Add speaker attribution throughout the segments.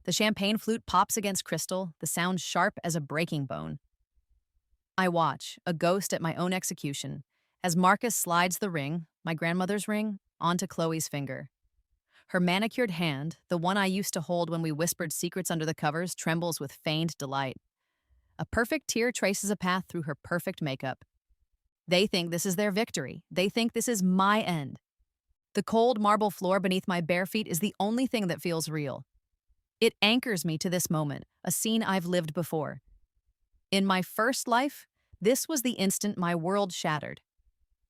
Speaker 1: The champagne flute pops against crystal, the sound sharp as a breaking bone. I watch, a ghost at my own execution, as Marcus slides the ring, my grandmother's ring, onto Chloe's finger. Her manicured hand, the one I used to hold when we whispered secrets under the covers, trembles with feigned delight. A perfect tear traces a path through her perfect makeup. They think this is their victory. They think this is my end. The cold marble floor beneath my bare feet is the only thing that feels real. It anchors me to this moment, a scene I've lived before. In my first life, this was the instant my world shattered.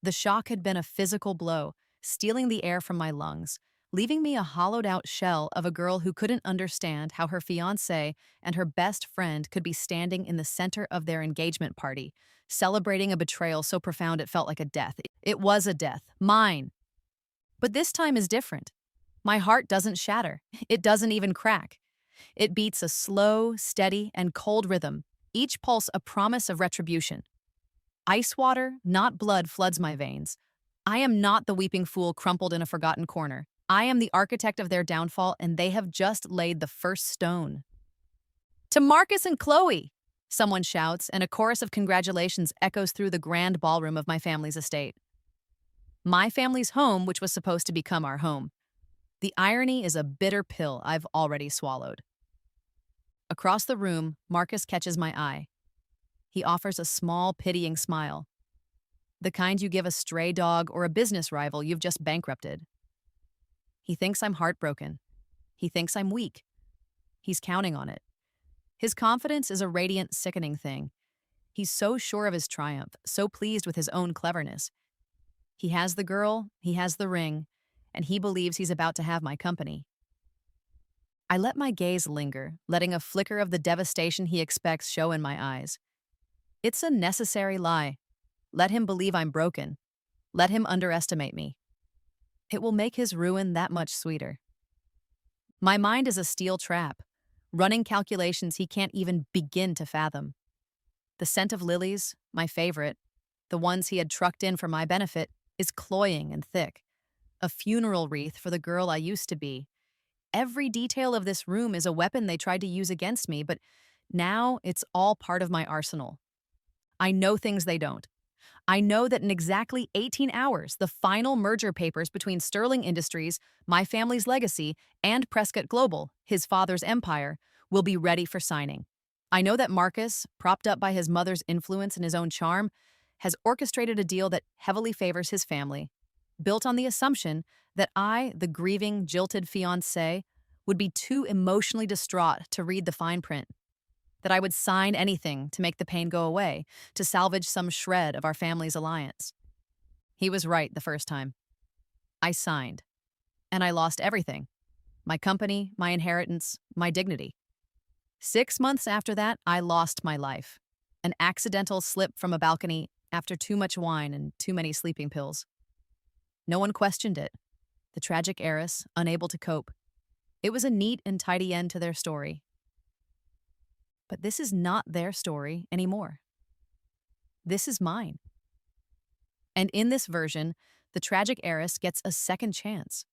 Speaker 1: The shock had been a physical blow, stealing the air from my lungs, leaving me a hollowed-out shell of a girl who couldn't understand how her fiancé and her best friend could be standing in the center of their engagement party, celebrating a betrayal so profound it felt like a death. It was a death, mine. But this time is different. My heart doesn't shatter. It doesn't even crack. It beats a slow, steady, and cold rhythm, each pulse a promise of retribution. Ice water, not blood, floods my veins. I am not the weeping fool crumpled in a forgotten corner. I am the architect of their downfall, and they have just laid the first stone. To Marcus and Chloe! Someone shouts, and a chorus of congratulations echoes through the grand ballroom of my family's estate. My family's home, which was supposed to become our home. The irony is a bitter pill I've already swallowed. Across the room, Marcus catches my eye. He offers a small, pitying smile. The kind you give a stray dog or a business rival you've just bankrupted. He thinks I'm heartbroken. He thinks I'm weak. He's counting on it. His confidence is a radiant, sickening thing. He's so sure of his triumph, so pleased with his own cleverness. He has the girl, he has the ring, and he believes he's about to have my company. I let my gaze linger, letting a flicker of the devastation he expects show in my eyes. It's a necessary lie. Let him believe I'm broken. Let him underestimate me. It will make his ruin that much sweeter. My mind is a steel trap, running calculations he can't even begin to fathom. The scent of lilies, my favorite, the ones he had trucked in for my benefit, is cloying and thick. A funeral wreath for the girl I used to be. Every detail of this room is a weapon they tried to use against me, but now it's all part of my arsenal. I know things they don't. I know that in exactly 18 hours, the final merger papers between Sterling Industries, my family's legacy, and Prescott Global, his father's empire, will be ready for signing. I know that Marcus, propped up by his mother's influence and his own charm, has orchestrated a deal that heavily favors his family, built on the assumption that I, the grieving, jilted fiancé, would be too emotionally distraught to read the fine print. That I would sign anything to make the pain go away, to salvage some shred of our family's alliance. He was right the first time. I signed, and I lost everything. My company, my inheritance, my dignity. 6 months after that, I lost my life. An accidental slip from a balcony after too much wine and too many sleeping pills. No one questioned it. The tragic heiress, unable to cope. It was a neat and tidy end to their story. But this is not their story anymore. This is mine. And in this version, the tragic heiress gets a second chance.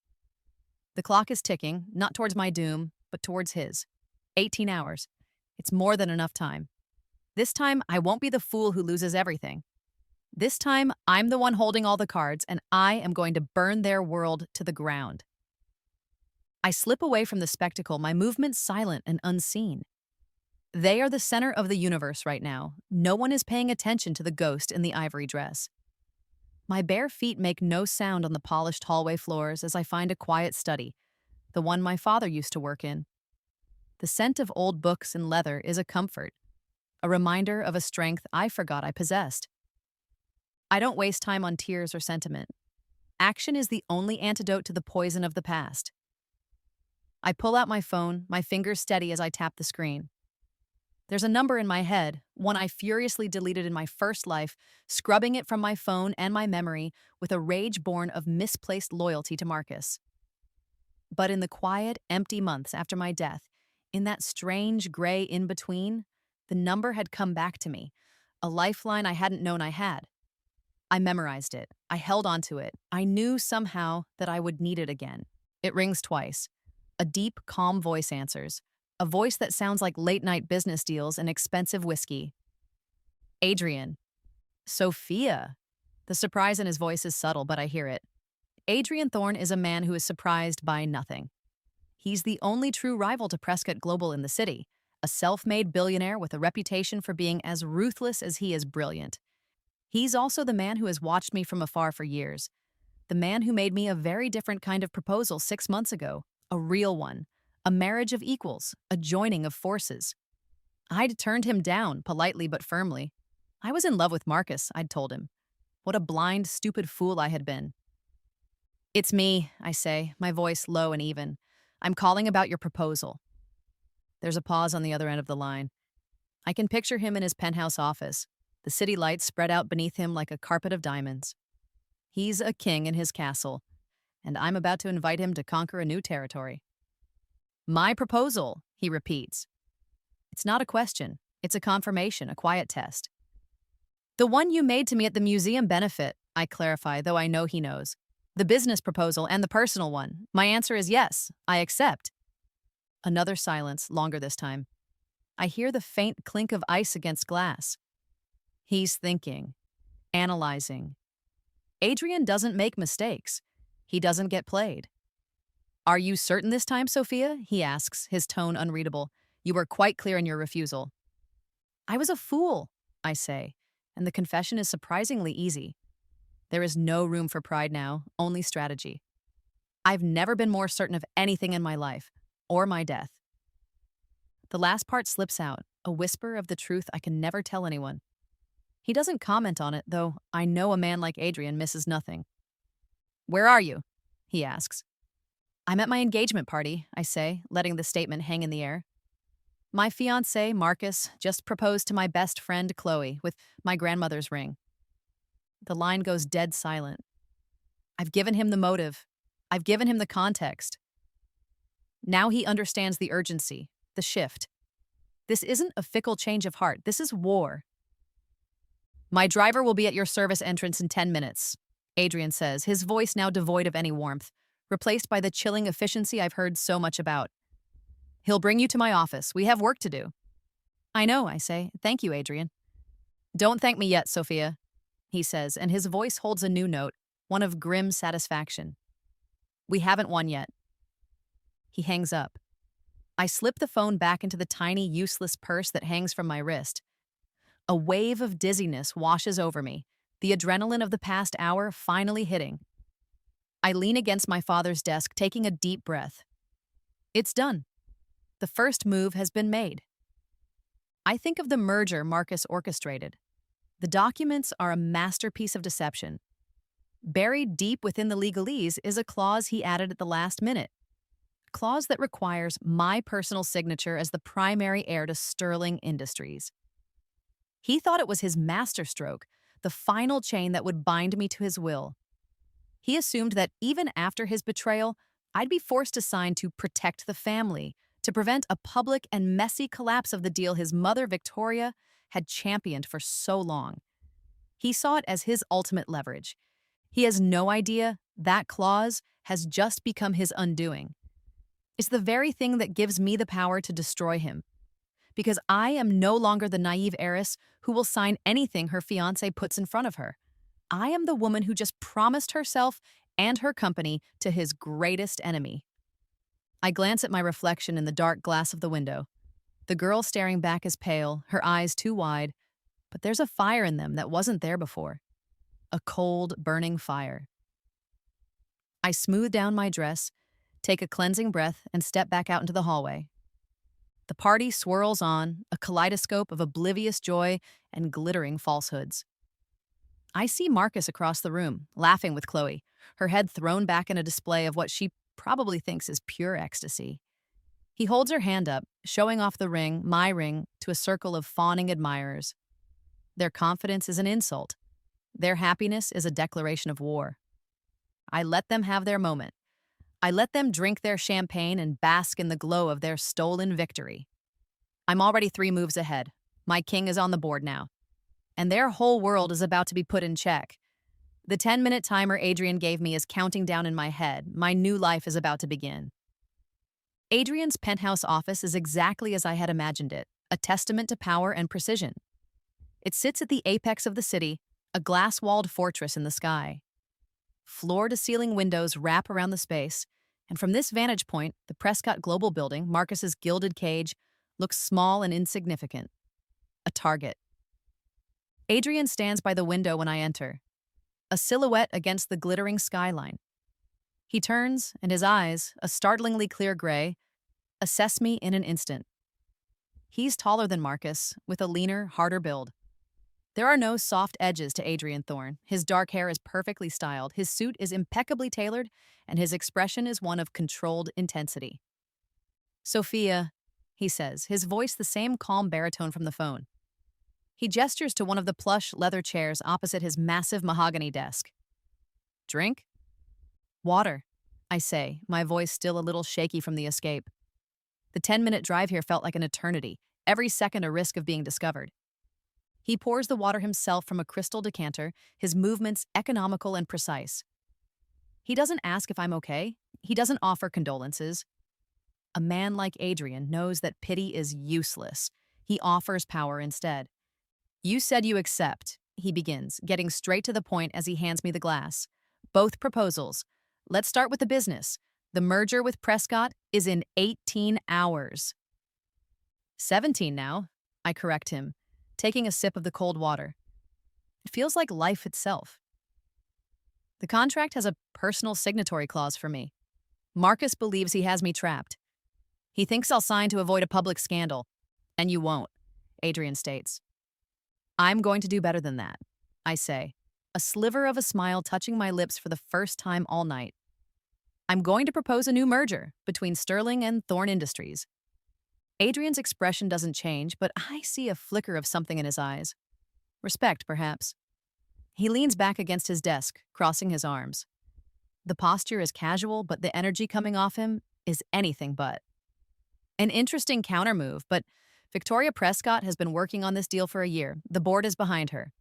Speaker 1: The clock is ticking, not towards my doom, but towards his. 18 hours. It's more than enough time. This time, I won't be the fool who loses everything. This time, I'm the one holding all the cards, and I am going to burn their world to the ground. I slip away from the spectacle, my movements silent and unseen. They are the center of the universe right now. No one is paying attention to the ghost in the ivory dress. My bare feet make no sound on the polished hallway floors as I find a quiet study, the one my father used to work in. The scent of old books and leather is a comfort, a reminder of a strength I forgot I possessed. I don't waste time on tears or sentiment. Action is the only antidote to the poison of the past. I pull out my phone, my fingers steady as I tap the screen. There's a number in my head, one I furiously deleted in my first life, scrubbing it from my phone and my memory with a rage born of misplaced loyalty to Marcus. But in the quiet, empty months after my death, in that strange gray in-between, the number had come back to me, a lifeline I hadn't known I had. I memorized it. I held onto it. I knew somehow that I would need it again. It rings twice. A deep, calm voice answers. a voice that sounds like late-night business deals and expensive whiskey. Adrian. Sophia. The surprise in his voice is subtle, but I hear it. Adrian Thorne is a man who is surprised by nothing. He's the only true rival to Prescott Global in the city, a self-made billionaire with a reputation for being as ruthless as he is brilliant. He's also the man who has watched me from afar for years, the man who made me a very different kind of proposal 6 months ago, a real one, a marriage of equals, a joining of forces. I'd turned him down, politely but firmly. I was in love with Marcus, I'd told him. What a blind, stupid fool I had been. It's me, I say, my voice low and even. I'm calling about your proposal. There's a pause on the other end of the line. I can picture him in his penthouse office, the city lights spread out beneath him like a carpet of diamonds. He's a king in his castle, and I'm about to invite him to conquer a new territory. My proposal, he repeats. It's not a question. It's a confirmation, a quiet test. The one you made to me at the museum benefit, I clarify, though I know he knows. The business proposal and the personal one. My answer is yes, I accept. Another silence, longer this time. I hear the faint clink of ice against glass. He's thinking, analyzing. Adrian doesn't make mistakes. He doesn't get played. Are you certain this time, Sophia? He asks, his tone unreadable. You were quite clear in your refusal. I was a fool, I say, and the confession is surprisingly easy. There is no room for pride now, only strategy. I've never been more certain of anything in my life, or my death. The last part slips out, a whisper of the truth I can never tell anyone. He doesn't comment on it, though I know a man like Adrian misses nothing. Where are you? He asks. I'm at my engagement party, I say, letting the statement hang in the air. My fiancé, Marcus, just proposed to my best friend, Chloe, with my grandmother's ring. The line goes dead silent. I've given him the motive. I've given him the context. Now he understands the urgency, the shift. This isn't a fickle change of heart. This is war. My driver will be at your service entrance in 10 minutes, Adrian says, his voice now devoid of any warmth, replaced by the chilling efficiency I've heard so much about. He'll bring you to my office. We have work to do. I know, I say. Thank you, Adrian. Don't thank me yet, Sophia, he says, and his voice holds a new note, one of grim satisfaction. We haven't won yet. He hangs up. I slip the phone back into the tiny, useless purse that hangs from my wrist. A wave of dizziness washes over me, the adrenaline of the past hour finally hitting. I lean against my father's desk, taking a deep breath. It's done. The first move has been made. I think of the merger Marcus orchestrated. The documents are a masterpiece of deception. Buried deep within the legalese is a clause he added at the last minute. A clause that requires my personal signature as the primary heir to Sterling Industries. He thought it was his masterstroke, the final chain that would bind me to his will. He assumed that even after his betrayal, I'd be forced to sign to protect the family, to prevent a public and messy collapse of the deal his mother, Victoria, had championed for so long. He saw it as his ultimate leverage. He has no idea that clause has just become his undoing. It's the very thing that gives me the power to destroy him. Because I am no longer the naive heiress who will sign anything her fiancé puts in front of her. I am the woman who just promised herself and her company to his greatest enemy. I glance at my reflection in the dark glass of the window. The girl staring back is pale, her eyes too wide, but there's a fire in them that wasn't there before. A cold, burning fire. I smooth down my dress, take a cleansing breath, and step back out into the hallway. The party swirls on, a kaleidoscope of oblivious joy and glittering falsehoods. I see Marcus across the room, laughing with Chloe, her head thrown back in a display of what she probably thinks is pure ecstasy. He holds her hand up, showing off the ring, my ring, to a circle of fawning admirers. Their confidence is an insult. Their happiness is a declaration of war. I let them have their moment. I let them drink their champagne and bask in the glow of their stolen victory. I'm already 3 moves ahead. My king is on the board now. And their whole world is about to be put in check. The 10-minute timer Adrian gave me is counting down in my head. My new life is about to begin. Adrian's penthouse office is exactly as I had imagined it, a testament to power and precision. It sits at the apex of the city, a glass-walled fortress in the sky. Floor-to-ceiling windows wrap around the space, and from this vantage point, the Prescott Global Building, Marcus's gilded cage, looks small and insignificant. A target. Adrian stands by the window when I enter, a silhouette against the glittering skyline. He turns, and his eyes, a startlingly clear gray, assess me in an instant. He's taller than Marcus, with a leaner, harder build. There are no soft edges to Adrian Thorne. His dark hair is perfectly styled, his suit is impeccably tailored, and his expression is one of controlled intensity. "Sophia," he says, his voice the same calm baritone from the phone. He gestures to one of the plush leather chairs opposite his massive mahogany desk. "Drink?" "Water," I say, my voice still a little shaky from the escape. The 10-minute drive here felt like an eternity, every second a risk of being discovered. He pours the water himself from a crystal decanter, his movements economical and precise. He doesn't ask if I'm okay. He doesn't offer condolences. A man like Adrian knows that pity is useless. He offers power instead. "You said you accept," he begins, getting straight to the point as he hands me the glass. "Both proposals. Let's start with the business. The merger with Prescott is in 18 hours. 17 now," I correct him, taking a sip of the cold water. It feels like life itself. The contract has a personal signatory clause for me. Marcus believes he has me trapped. He thinks I'll sign to avoid a public scandal. And you won't, Adrian states. "I'm going to do better than that," I say, a sliver of a smile touching my lips for the first time all night. "I'm going to propose a new merger between Sterling and Thorne Industries." Adrian's expression doesn't change, but I see a flicker of something in his eyes. Respect, perhaps. He leans back against his desk, crossing his arms. The posture is casual, but the energy coming off him is anything but. An interesting countermove, but Victoria Prescott has been working on this deal for a year. The board is behind her.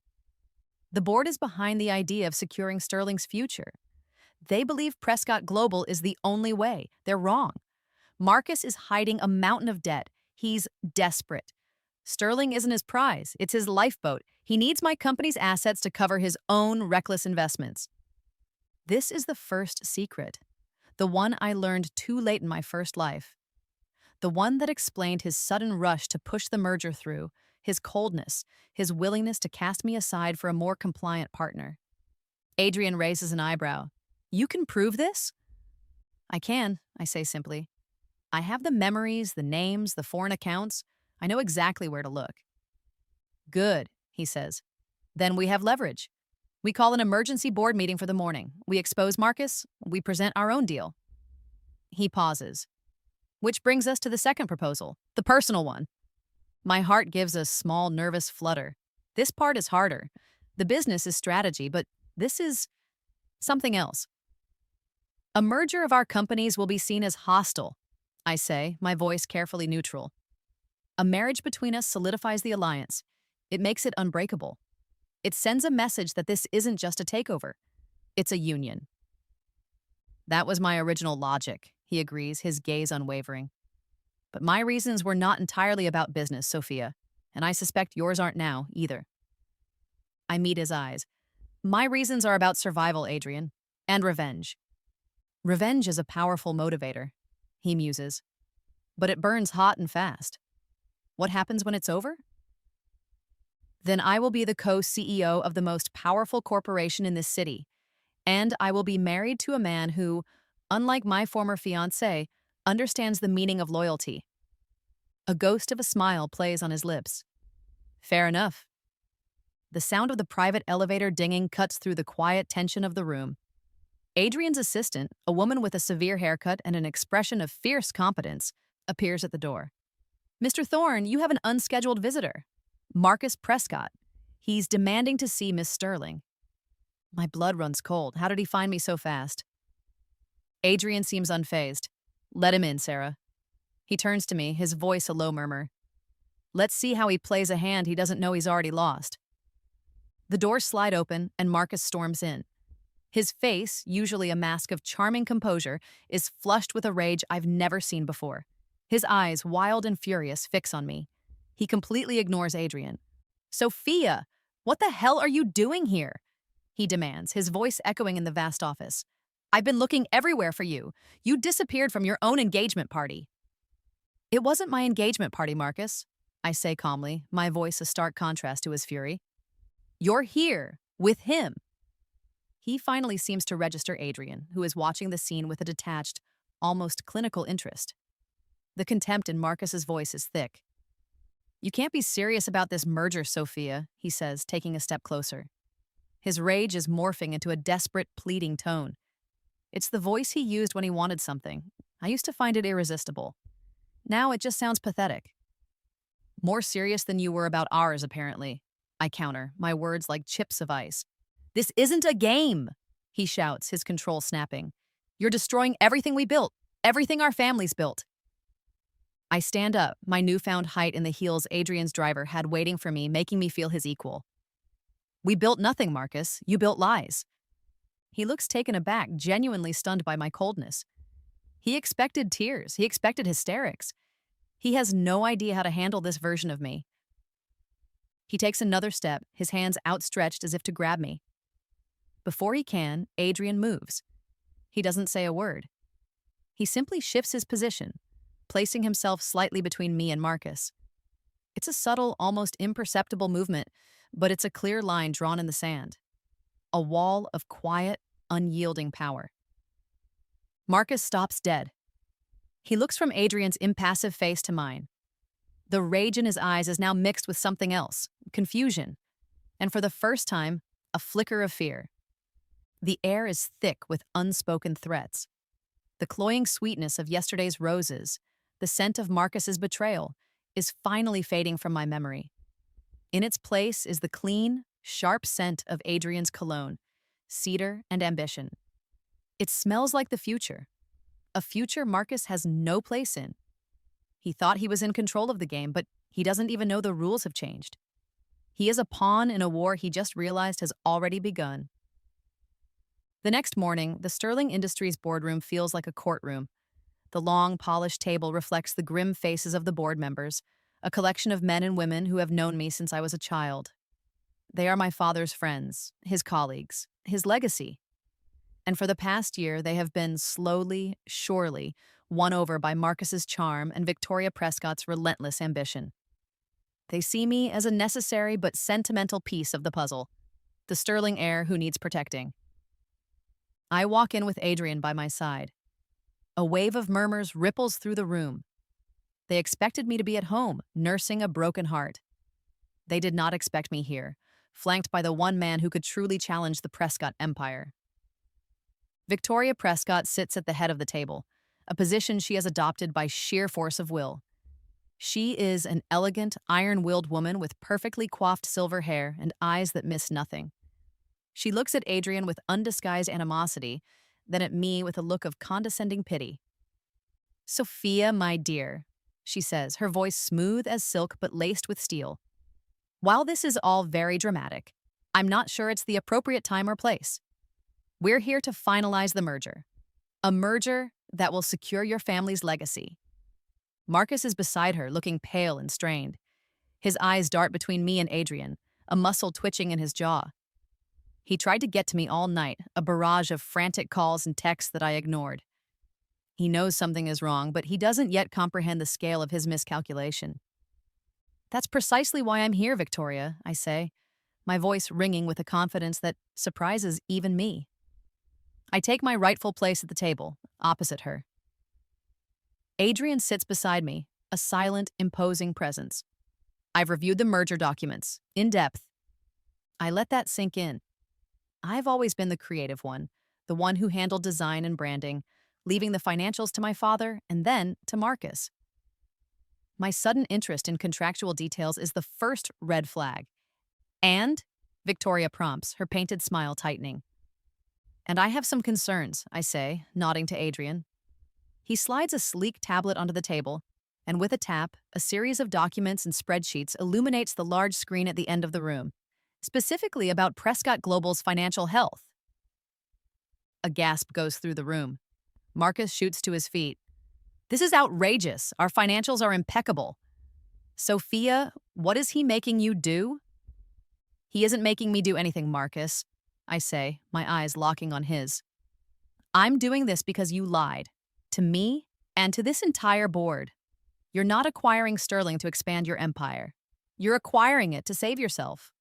Speaker 1: The board is behind the idea of securing Sterling's future. They believe Prescott Global is the only way. They're wrong. Marcus is hiding a mountain of debt. He's desperate. Sterling isn't his prize. It's his lifeboat. He needs my company's assets to cover his own reckless investments. This is the first secret. The one I learned too late in my first life. The one that explained his sudden rush to push the merger through, his coldness, his willingness to cast me aside for a more compliant partner. Adrian raises an eyebrow. "You can prove this?" "I can," I say simply. "I have the memories, the names, the foreign accounts. I know exactly where to look." "Good," he says. "Then we have leverage. We call an emergency board meeting for the morning. We expose Marcus. We present our own deal." He pauses. Which brings us to the second proposal, the personal one. My heart gives a small, nervous flutter. This part is harder. The business is strategy, but this is something else. "A merger of our companies will be seen as hostile," I say, my voice carefully neutral. "A marriage between us solidifies the alliance. It makes it unbreakable. It sends a message that this isn't just a takeover. It's a union." "That was my original logic," he agrees, his gaze unwavering. "But my reasons were not entirely about business, Sophia, and I suspect yours aren't now, either." I meet his eyes. "My reasons are about survival, Adrian, and revenge." "Revenge is a powerful motivator," he muses. "But it burns hot and fast. What happens when it's over?" "Then I will be the co-CEO of the most powerful corporation in this city, and I will be married to a man who, unlike my former fiancé, understands the meaning of loyalty." A ghost of a smile plays on his lips. "Fair enough." The sound of the private elevator dinging cuts through the quiet tension of the room. Adrian's assistant, a woman with a severe haircut and an expression of fierce competence, appears at the door. "Mr. Thorne, you have an unscheduled visitor. Marcus Prescott. He's demanding to see Miss Sterling." My blood runs cold. How did he find me so fast? Adrian seems unfazed. "Let him in, Sarah." He turns to me, his voice a low murmur. "Let's see how he plays a hand he doesn't know he's already lost." The doors slide open, and Marcus storms in. His face, usually a mask of charming composure, is flushed with a rage I've never seen before. His eyes, wild and furious, fix on me. He completely ignores Adrian. "Sophia, what the hell are you doing here?" he demands, his voice echoing in the vast office. "I've been looking everywhere for you. You disappeared from your own engagement party." "It wasn't my engagement party, Marcus," I say calmly, my voice a stark contrast to his fury. "You're here, with him." He finally seems to register Adrian, who is watching the scene with a detached, almost clinical interest. The contempt in Marcus's voice is thick. "You can't be serious about this merger, Sophia," he says, taking a step closer. His rage is morphing into a desperate, pleading tone. It's the voice he used when he wanted something. I used to find it irresistible. Now it just sounds pathetic. "More serious than you were about ours, apparently," I counter, my words like chips of ice. "This isn't a game," he shouts, his control snapping. "You're destroying everything we built, everything our families built." I stand up, my newfound height in the heels Adrian's driver had waiting for me, making me feel his equal. "We built nothing, Marcus. You built lies." He looks taken aback, genuinely stunned by my coldness. He expected tears. He expected hysterics. He has no idea how to handle this version of me. He takes another step, his hands outstretched as if to grab me. Before he can, Adrian moves. He doesn't say a word. He simply shifts his position, placing himself slightly between me and Marcus. It's a subtle, almost imperceptible movement, but it's a clear line drawn in the sand. A wall of quiet, unyielding power. Marcus stops dead. He looks from Adrian's impassive face to mine. The rage in his eyes is now mixed with something else, confusion, and for the first time, a flicker of fear. The air is thick with unspoken threats. The cloying sweetness of yesterday's roses, the scent of Marcus's betrayal, is finally fading from my memory. In its place is the clean, sharp scent of Adrian's cologne, cedar and ambition. It smells like the future, a future Marcus has no place in. He thought he was in control of the game, but he doesn't even know the rules have changed. He is a pawn in a war he just realized has already begun. The next morning, the Sterling Industries boardroom feels like a courtroom. The long, polished table reflects the grim faces of the board members, a collection of men and women who have known me since I was a child. They are my father's friends, his colleagues, his legacy. And for the past year, they have been slowly, surely, won over by Marcus's charm and Victoria Prescott's relentless ambition. They see me as a necessary but sentimental piece of the puzzle, the sterling heir who needs protecting. I walk in with Adrian by my side. A wave of murmurs ripples through the room. They expected me to be at home, nursing a broken heart. They did not expect me here, flanked by the one man who could truly challenge the Prescott empire. Victoria Prescott sits at the head of the table, a position she has adopted by sheer force of will. She is an elegant, iron-willed woman with perfectly coiffed silver hair and eyes that miss nothing. She looks at Adrian with undisguised animosity, then at me with a look of condescending pity. "Sophia, my dear," she says, her voice smooth as silk but laced with steel. "While this is all very dramatic, I'm not sure it's the appropriate time or place. We're here to finalize the merger. A merger that will secure your family's legacy." Marcus is beside her, looking pale and strained. His eyes dart between me and Adrian, a muscle twitching in his jaw. He tried to get to me all night, a barrage of frantic calls and texts that I ignored. He knows something is wrong, but he doesn't yet comprehend the scale of his miscalculation. "That's precisely why I'm here, Victoria," I say, my voice ringing with a confidence that surprises even me. I take my rightful place at the table, opposite her. Adrian sits beside me, a silent, imposing presence. I've reviewed the merger documents, in depth. I let that sink in. I've always been the creative one, the one who handled design and branding, leaving the financials to my father and then to Marcus. My sudden interest in contractual details is the first red flag. "And?" Victoria prompts, her painted smile tightening. "And I have some concerns," I say, nodding to Adrian. He slides a sleek tablet onto the table, and with a tap, a series of documents and spreadsheets illuminates the large screen at the end of the room, specifically about Prescott Global's financial health. A gasp goes through the room. Marcus shoots to his feet. This is outrageous. Our financials are impeccable. Sophia, what is he making you do? He isn't making me do anything, Marcus, I say, my eyes locking on his. I'm doing this because you lied. To me and to this entire board. You're not acquiring sterling to expand your empire. You're acquiring it to save yourself.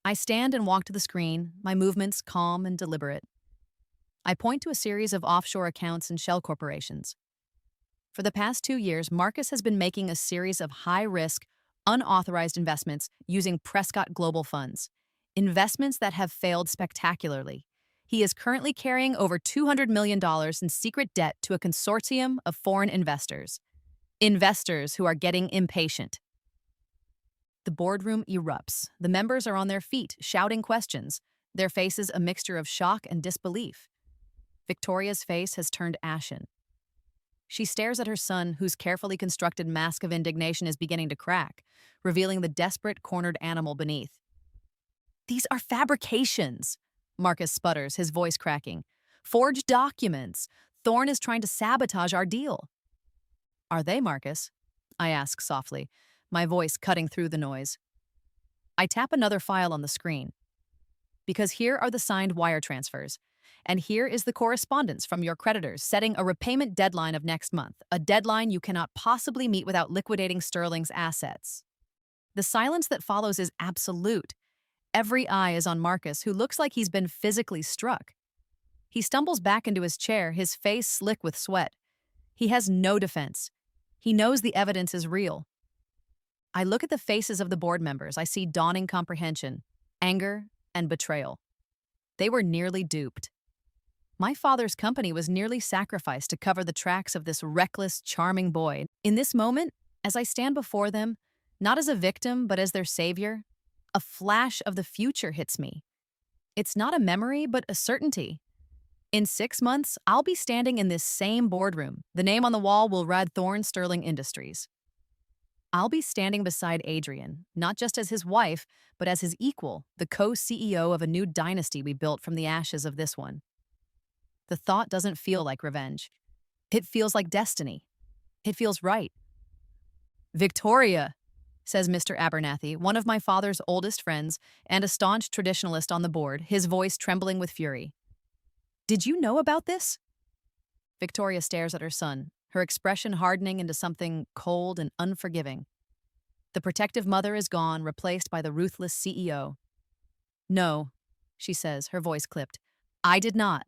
Speaker 1: I stand and walk to the screen, my movements calm and deliberate. I point to a series of offshore accounts and shell corporations. For the past 2 years, Marcus has been making a series of high-risk, unauthorized investments using Prescott Global funds. Investments that have failed spectacularly. He is currently carrying over $200 million in secret debt to a consortium of foreign investors. Investors who are getting impatient. The boardroom erupts. The members are on their feet, shouting questions, their faces a mixture of shock and disbelief. Victoria's face has turned ashen. She stares at her son, whose carefully constructed mask of indignation is beginning to crack, revealing the desperate, cornered animal beneath. These are fabrications, Marcus sputters, his voice cracking. Forged documents. Thorne is trying to sabotage our deal. Are they, Marcus? I ask softly, my voice cutting through the noise. I tap another file on the screen. Because here are the signed wire transfers. And here is the correspondence from your creditors setting a repayment deadline of next month, a deadline you cannot possibly meet without liquidating Sterling's assets. The silence that follows is absolute. Every eye is on Marcus, who looks like he's been physically struck. He stumbles back into his chair, his face slick with sweat. He has no defense. He knows the evidence is real. I look at the faces of the board members. I see dawning comprehension, anger, and betrayal. They were nearly duped. My father's company was nearly sacrificed to cover the tracks of this reckless, charming boy. In this moment, as I stand before them, not as a victim, but as their savior, a flash of the future hits me. It's not a memory, but a certainty. In 6 months, I'll be standing in this same boardroom. The name on the wall will read Thorne Sterling Industries. I'll be standing beside Adrian, not just as his wife, but as his equal, the co-CEO of a new dynasty we built from the ashes of this one. The thought doesn't feel like revenge. It feels like destiny. It feels right. Victoria, says Mr. Abernathy, one of my father's oldest friends and a staunch traditionalist on the board, his voice trembling with fury. Did you know about this? Victoria stares at her son, her expression hardening into something cold and unforgiving. The protective mother is gone, replaced by the ruthless CEO. No, she says, her voice clipped. I did not.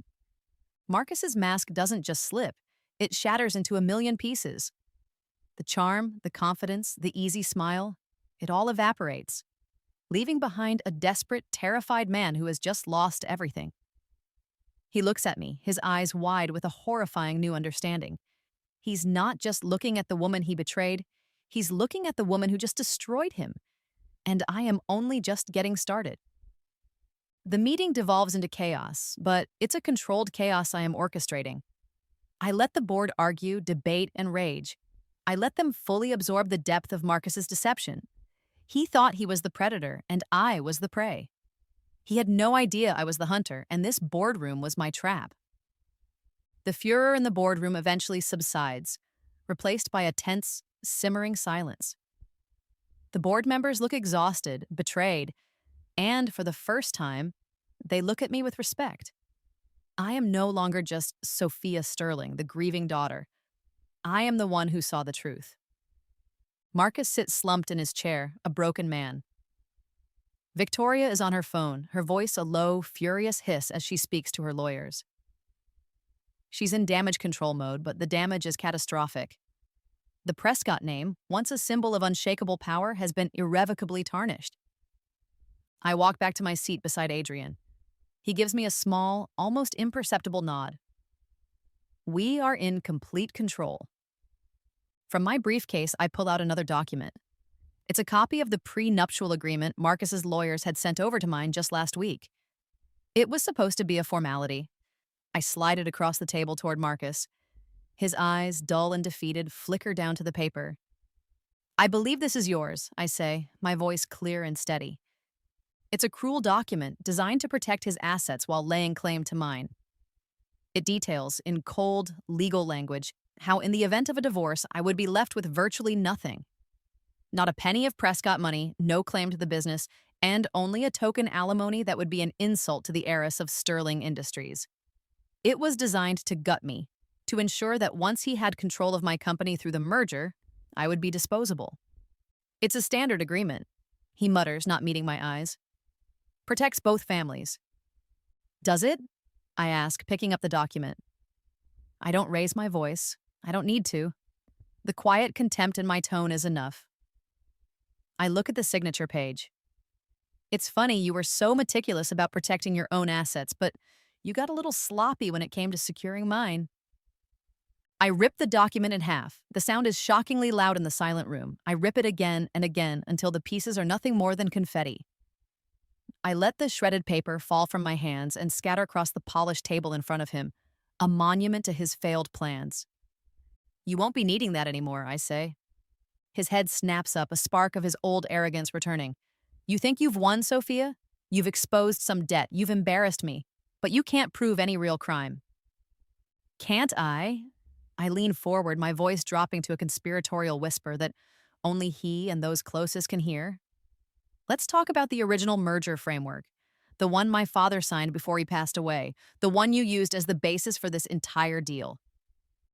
Speaker 1: Marcus's mask doesn't just slip, it shatters into a million pieces. The charm, the confidence, the easy smile, it all evaporates, leaving behind a desperate, terrified man who has just lost everything. He looks at me, his eyes wide with a horrifying new understanding. He's not just looking at the woman he betrayed, he's looking at the woman who just destroyed him. And I am only just getting started. The meeting devolves into chaos, but it's a controlled chaos I am orchestrating. I let the board argue, debate, and rage. I let them fully absorb the depth of Marcus's deception. He thought he was the predator, and I was the prey. He had no idea I was the hunter, and this boardroom was my trap. The furor in the boardroom eventually subsides, replaced by a tense, simmering silence. The board members look exhausted, betrayed, and for the first time, they look at me with respect. I am no longer just Sophia Sterling, the grieving daughter. I am the one who saw the truth. Marcus sits slumped in his chair, a broken man. Victoria is on her phone, her voice a low, furious hiss as she speaks to her lawyers. She's in damage control mode, but the damage is catastrophic. The Prescott name, once a symbol of unshakable power, has been irrevocably tarnished. I walk back to my seat beside Adrian. He gives me a small, almost imperceptible nod. We are in complete control. From my briefcase, I pull out another document. It's a copy of the prenuptial agreement Marcus's lawyers had sent over to mine just last week. It was supposed to be a formality. I slide it across the table toward Marcus. His eyes, dull and defeated, flicker down to the paper. I believe this is yours, I say, my voice clear and steady. It's a cruel document designed to protect his assets while laying claim to mine. It details, in cold, legal language, how in the event of a divorce, I would be left with virtually nothing. Not a penny of Prescott money, no claim to the business, and only a token alimony that would be an insult to the heiress of Sterling Industries. It was designed to gut me, to ensure that once he had control of my company through the merger, I would be disposable. It's a standard agreement, he mutters, not meeting my eyes. Protects both families. Does it? I ask, picking up the document. I don't raise my voice. I don't need to. The quiet contempt in my tone is enough. I look at the signature page. It's funny you were so meticulous about protecting your own assets, but you got a little sloppy when it came to securing mine. I rip the document in half. The sound is shockingly loud in the silent room. I rip it again and again until the pieces are nothing more than confetti. I let the shredded paper fall from my hands and scatter across the polished table in front of him, a monument to his failed plans. You won't be needing that anymore, I say. His head snaps up, a spark of his old arrogance returning. You think you've won, Sophia? You've exposed some debt. You've embarrassed me. But you can't prove any real crime. Can't I? I lean forward, my voice dropping to a conspiratorial whisper that only he and those closest can hear. Let's talk about the original merger framework, the one my father signed before he passed away, the one you used as the basis for this entire deal.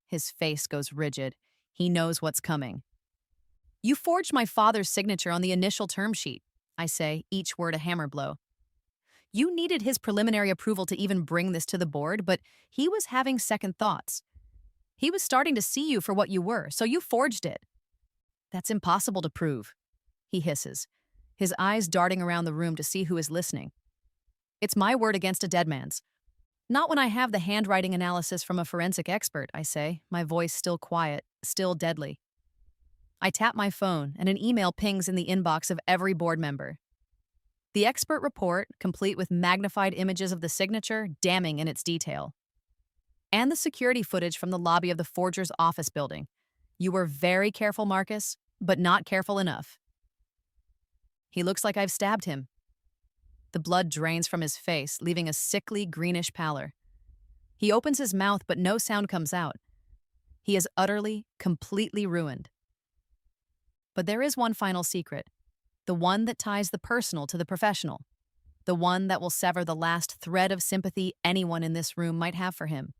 Speaker 1: His face goes rigid. He knows what's coming. You forged my father's signature on the initial term sheet, I say, each word a hammer blow. You needed his preliminary approval to even bring this to the board, but he was having second thoughts. He was starting to see you for what you were, so you forged it. That's impossible to prove, he hisses, his eyes darting around the room to see who is listening. It's my word against a dead man's. Not when I have the handwriting analysis from a forensic expert, I say, my voice still quiet, still deadly. I tap my phone, and an email pings in the inbox of every board member. The expert report, complete with magnified images of the signature, damning in its detail. And the security footage from the lobby of the forger's office building. You were very careful, Marcus, but not careful enough. He looks like I've stabbed him. The blood drains from his face, leaving a sickly greenish pallor. He opens his mouth, but no sound comes out. He is utterly, completely ruined. But there is one final secret, the one that ties the personal to the professional, the one that will sever the last thread of sympathy anyone in this room might have for him.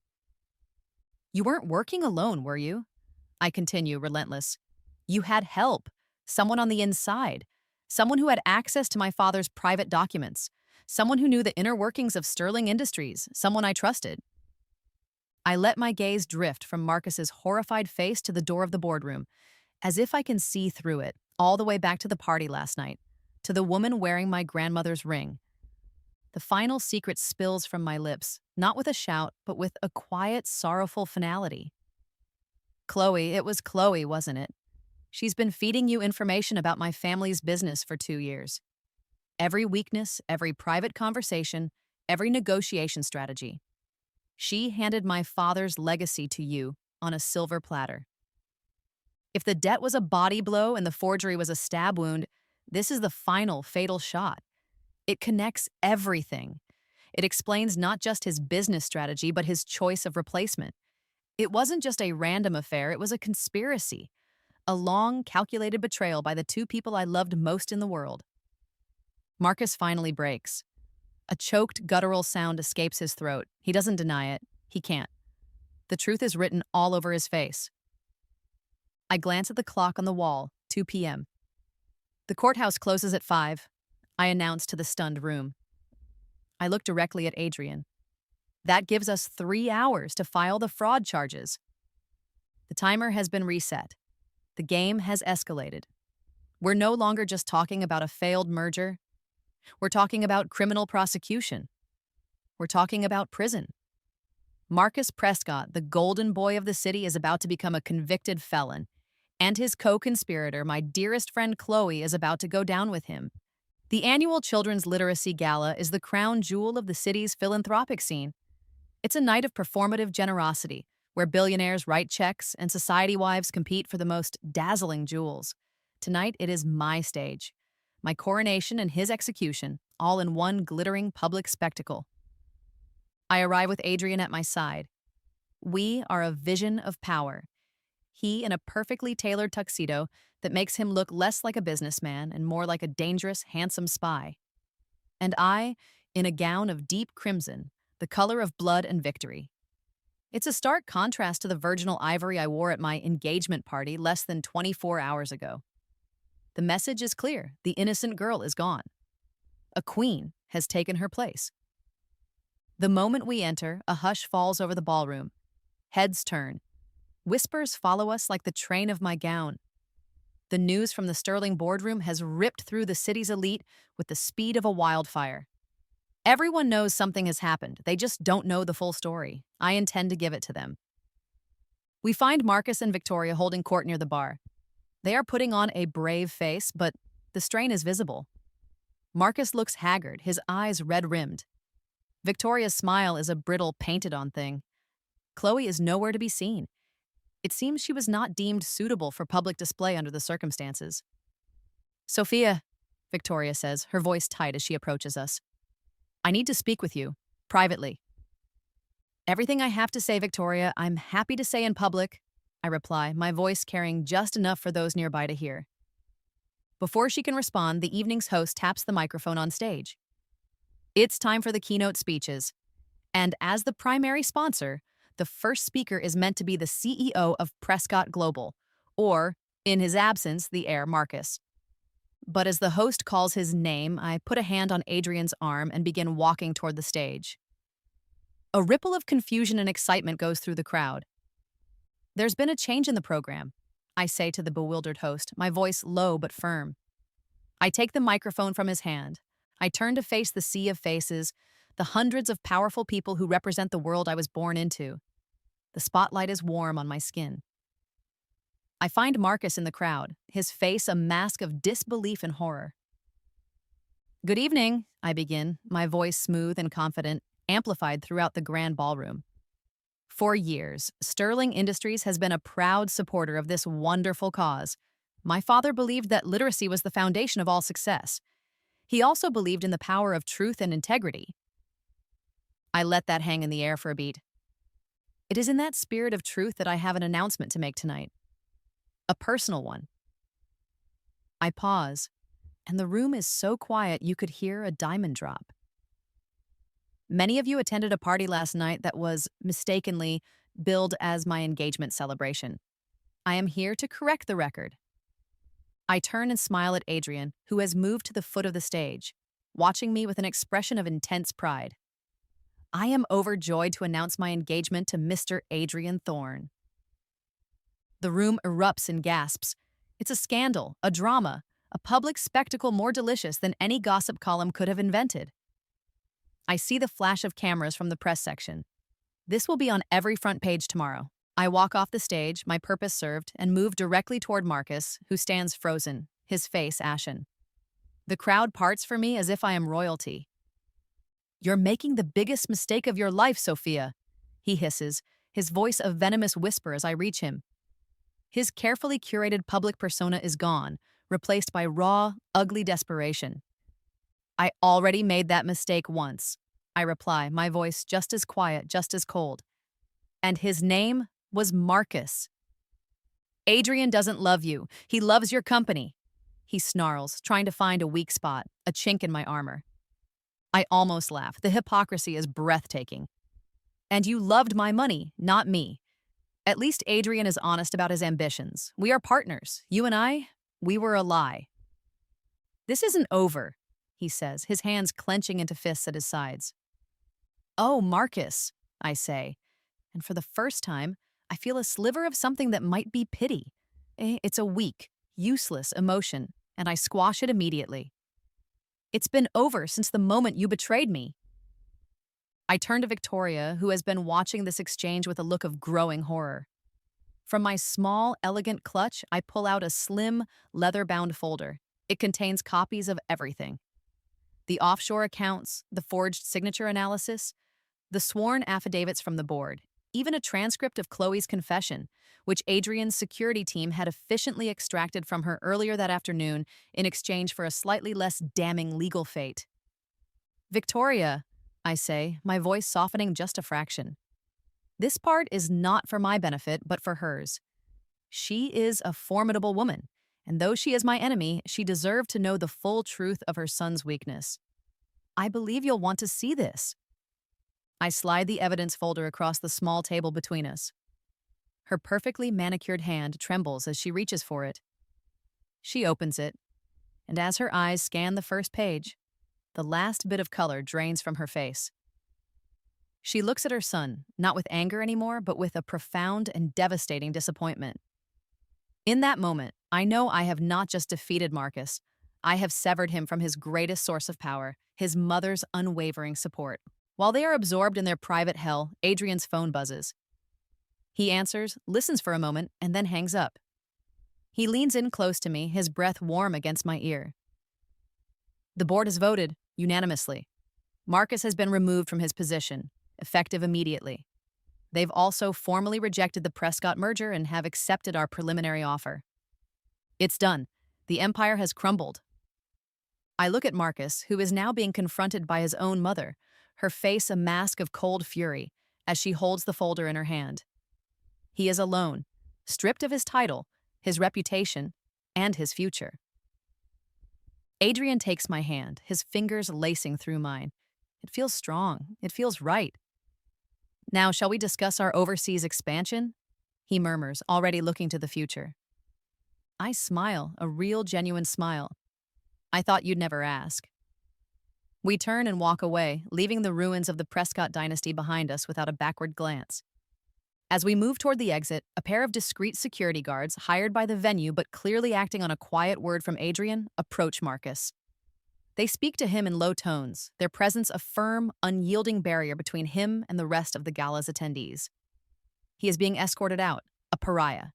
Speaker 1: You weren't working alone, were you? I continue, relentless. You had help, someone on the inside, someone who had access to my father's private documents, someone who knew the inner workings of Sterling Industries, someone I trusted. I let my gaze drift from Marcus's horrified face to the door of the boardroom, as if I can see through it, all the way back to the party last night, to the woman wearing my grandmother's ring. The final secret spills from my lips, not with a shout, but with a quiet, sorrowful finality. Chloe, it was Chloe, wasn't it? She's been feeding you information about my family's business for 2 years. Every weakness, every private conversation, every negotiation strategy. She handed my father's legacy to you on a silver platter. If the debt was a body blow and the forgery was a stab wound, this is the final fatal shot. It connects everything. It explains not just his business strategy, but his choice of replacement. It wasn't just a random affair, it was a conspiracy. A long, calculated betrayal by the two people I loved most in the world. Marcus finally breaks. A choked, guttural sound escapes his throat. He doesn't deny it. He can't. The truth is written all over his face. I glance at the clock on the wall, 2 p.m. The courthouse closes at 5, I announce to the stunned room. I look directly at Adrian. That gives us 3 hours to file the fraud charges. The timer has been reset. The game has escalated. We're no longer just talking about a failed merger. We're talking about criminal prosecution. We're talking about prison. Marcus Prescott, the golden boy of the city, is about to become a convicted felon, and his co-conspirator, my dearest friend Chloe, is about to go down with him. The annual Children's Literacy Gala is the crown jewel of the city's philanthropic scene. It's a night of performative generosity, where billionaires write checks and society wives compete for the most dazzling jewels. Tonight, it is my stage. My coronation and his execution, all in one glittering public spectacle. I arrive with Adrian at my side. We are a vision of power. He in a perfectly tailored tuxedo that makes him look less like a businessman and more like a dangerous, handsome spy. And I in a gown of deep crimson, the color of blood and victory. It's a stark contrast to the virginal ivory I wore at my engagement party less than 24 hours ago. The message is clear. The innocent girl is gone. A queen has taken her place. The moment we enter, a hush falls over the ballroom. Heads turn. Whispers follow us like the train of my gown. The news from the Sterling boardroom has ripped through the city's elite with the speed of a wildfire. Everyone knows something has happened. They just don't know the full story. I intend to give it to them. We find Marcus and Victoria holding court near the bar. They are putting on a brave face, but the strain is visible. Marcus looks haggard, his eyes red-rimmed. Victoria's smile is a brittle, painted-on thing. Chloe is nowhere to be seen. It seems she was not deemed suitable for public display under the circumstances. "Sophia," Victoria says, her voice tight as she approaches us. "I need to speak with you, privately." "Everything I have to say, Victoria, I'm happy to say in public," I reply, my voice carrying just enough for those nearby to hear. Before she can respond, the evening's host taps the microphone on stage. It's time for the keynote speeches. And as the primary sponsor, the first speaker is meant to be the CEO of Prescott Global, or, in his absence, the heir Marcus. But as the host calls his name, I put a hand on Adrian's arm and begin walking toward the stage. A ripple of confusion and excitement goes through the crowd. "There's been a change in the program," I say to the bewildered host, my voice low but firm. I take the microphone from his hand. I turn to face the sea of faces, the hundreds of powerful people who represent the world I was born into. The spotlight is warm on my skin. I find Marcus in the crowd, his face a mask of disbelief and horror. "Good evening," I begin, my voice smooth and confident, amplified throughout the grand ballroom. For years, Sterling Industries has been a proud supporter of this wonderful cause. My father believed that literacy was the foundation of all success. He also believed in the power of truth and integrity. I let that hang in the air for a beat. It is in that spirit of truth that I have an announcement to make tonight. A personal one. I pause, and the room is so quiet you could hear a diamond drop. Many of you attended a party last night that was mistakenly billed as my engagement celebration. I am here to correct the record. I turn and smile at Adrian, who has moved to the foot of the stage, watching me with an expression of intense pride. I am overjoyed to announce my engagement to Mr. Adrian Thorne. The room erupts in gasps. It's a scandal, a drama, a public spectacle more delicious than any gossip column could have invented. I see the flash of cameras from the press section. This will be on every front page tomorrow. I walk off the stage, my purpose served, and move directly toward Marcus, who stands frozen, his face ashen. The crowd parts for me as if I am royalty. "You're making the biggest mistake of your life, Sophia," he hisses, his voice a venomous whisper as I reach him. His carefully curated public persona is gone, replaced by raw, ugly desperation. "I already made that mistake once," I reply, my voice just as quiet, just as cold. "And his name was Marcus." "Adrian doesn't love you. He loves your company," he snarls, trying to find a weak spot, a chink in my armor. I almost laugh. The hypocrisy is breathtaking. "And you loved my money, not me. At least Adrian is honest about his ambitions. We are partners. You and I, we were a lie." "This isn't over," he says, his hands clenching into fists at his sides. "Oh, Marcus," I say, and for the first time, I feel a sliver of something that might be pity. It's a weak, useless emotion, and I squash it immediately. "It's been over since the moment you betrayed me." I turn to Victoria, who has been watching this exchange with a look of growing horror. From my small, elegant clutch, I pull out a slim, leather-bound folder. It contains copies of everything. The offshore accounts, the forged signature analysis, the sworn affidavits from the board, even a transcript of Chloe's confession, which Adrian's security team had efficiently extracted from her earlier that afternoon in exchange for a slightly less damning legal fate. "Victoria," I say, my voice softening just a fraction. This part is not for my benefit, but for hers. She is a formidable woman, and though she is my enemy, she deserved to know the full truth of her son's weakness. I believe you'll want to see this. I slide the evidence folder across the small table between us. Her perfectly manicured hand trembles as she reaches for it. She opens it, and as her eyes scan the first page, the last bit of color drains from her face. She looks at her son, not with anger anymore, but with a profound and devastating disappointment. In that moment, I know I have not just defeated Marcus, I have severed him from his greatest source of power, his mother's unwavering support. While they are absorbed in their private hell, Adrian's phone buzzes. He answers, listens for a moment, and then hangs up. He leans in close to me, his breath warm against my ear. The board has voted, unanimously. Marcus has been removed from his position, effective immediately. They've also formally rejected the Prescott merger and have accepted our preliminary offer. It's done. The empire has crumbled. I look at Marcus, who is now being confronted by his own mother, her face a mask of cold fury, as she holds the folder in her hand. He is alone, stripped of his title, his reputation, and his future. Adrian takes my hand, his fingers lacing through mine. It feels strong. It feels right. Now, shall we discuss our overseas expansion? He murmurs, already looking to the future. I smile, a real, genuine smile. I thought you'd never ask. We turn and walk away, leaving the ruins of the Prescott dynasty behind us without a backward glance. As we move toward the exit, a pair of discreet security guards, hired by the venue but clearly acting on a quiet word from Adrian, approach Marcus. They speak to him in low tones, their presence a firm, unyielding barrier between him and the rest of the gala's attendees. He is being escorted out, a pariah.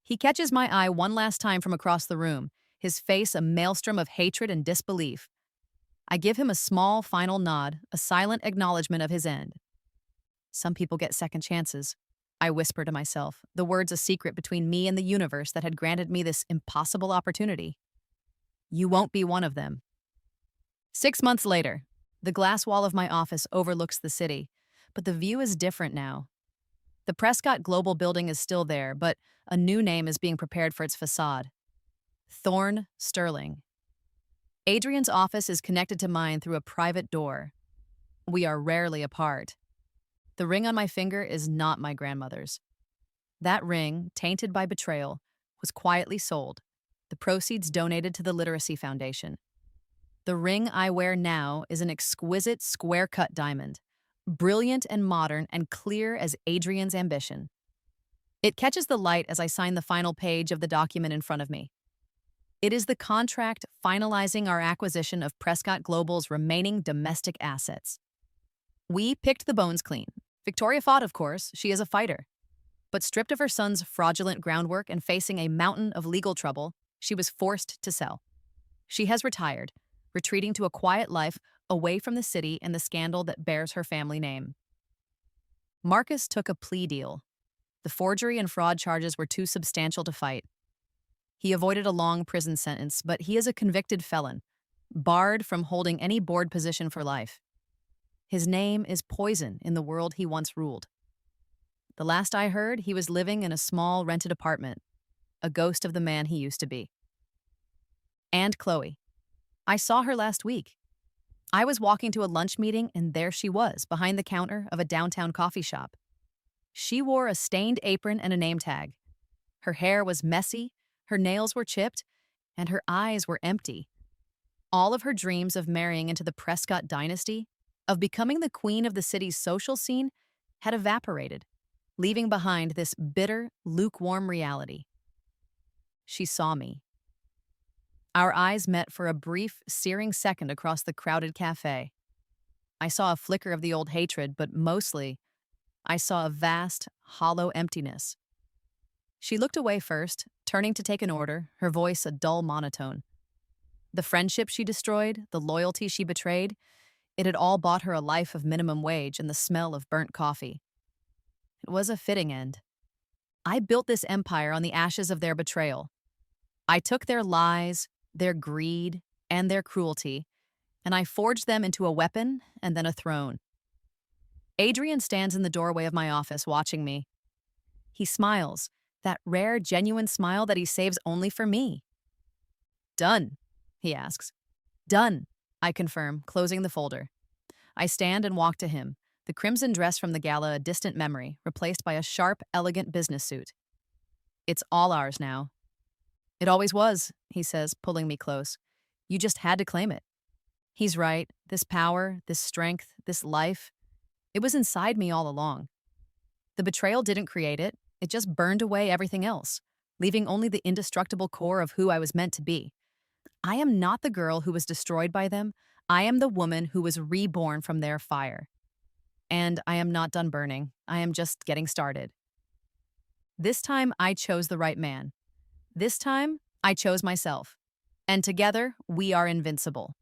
Speaker 1: He catches my eye one last time from across the room, his face a maelstrom of hatred and disbelief. I give him a small, final nod, a silent acknowledgement of his end. Some people get second chances. I whisper to myself, the words a secret between me and the universe that had granted me this impossible opportunity. You won't be one of them. 6 months later, the glass wall of my office overlooks the city, but the view is different now. The Prescott Global building is still there, but a new name is being prepared for its facade. Thorne Sterling. Adrian's office is connected to mine through a private door. We are rarely apart. The ring on my finger is not my grandmother's. That ring, tainted by betrayal, was quietly sold, the proceeds donated to the Literacy Foundation. The ring I wear now is an exquisite square-cut diamond, brilliant and modern and clear as Adrian's ambition. It catches the light as I sign the final page of the document in front of me. It is the contract finalizing our acquisition of Prescott Global's remaining domestic assets. We picked the bones clean. Victoria fought, of course, she is a fighter. But stripped of her son's fraudulent groundwork and facing a mountain of legal trouble, she was forced to sell. She has retired, retreating to a quiet life away from the city and the scandal that bears her family name. Marcus took a plea deal. The forgery and fraud charges were too substantial to fight. He avoided a long prison sentence, but he is a convicted felon, barred from holding any board position for life. His name is poison in the world he once ruled. The last I heard, he was living in a small rented apartment, a ghost of the man he used to be. And Chloe. I saw her last week. I was walking to a lunch meeting, and there she was, behind the counter of a downtown coffee shop. She wore a stained apron and a name tag. Her hair was messy, her nails were chipped, and her eyes were empty. All of her dreams of marrying into the Prescott dynasty, of becoming the queen of the city's social scene, had evaporated, leaving behind this bitter, lukewarm reality. She saw me. Our eyes met for a brief, searing second across the crowded cafe. I saw a flicker of the old hatred, but mostly, I saw a vast, hollow emptiness. She looked away first, turning to take an order, her voice a dull monotone. The friendship she destroyed, the loyalty she betrayed, it had all bought her a life of minimum wage and the smell of burnt coffee. It was a fitting end. I built this empire on the ashes of their betrayal. I took their lies, their greed, and their cruelty, and I forged them into a weapon and then a throne. Adrian stands in the doorway of my office watching me. He smiles, that rare, genuine smile that he saves only for me. Done, he asks. Done, I confirm, closing the folder. I stand and walk to him, the crimson dress from the gala a distant memory, replaced by a sharp, elegant business suit. It's all ours now. It always was, he says, pulling me close. You just had to claim it. He's right. This power, this strength, this life, it was inside me all along. The betrayal didn't create it. It just burned away everything else, leaving only the indestructible core of who I was meant to be. I am not the girl who was destroyed by them. I am the woman who was reborn from their fire. And I am not done burning. I am just getting started. This time, I chose the right man. This time, I chose myself. And together, we are invincible.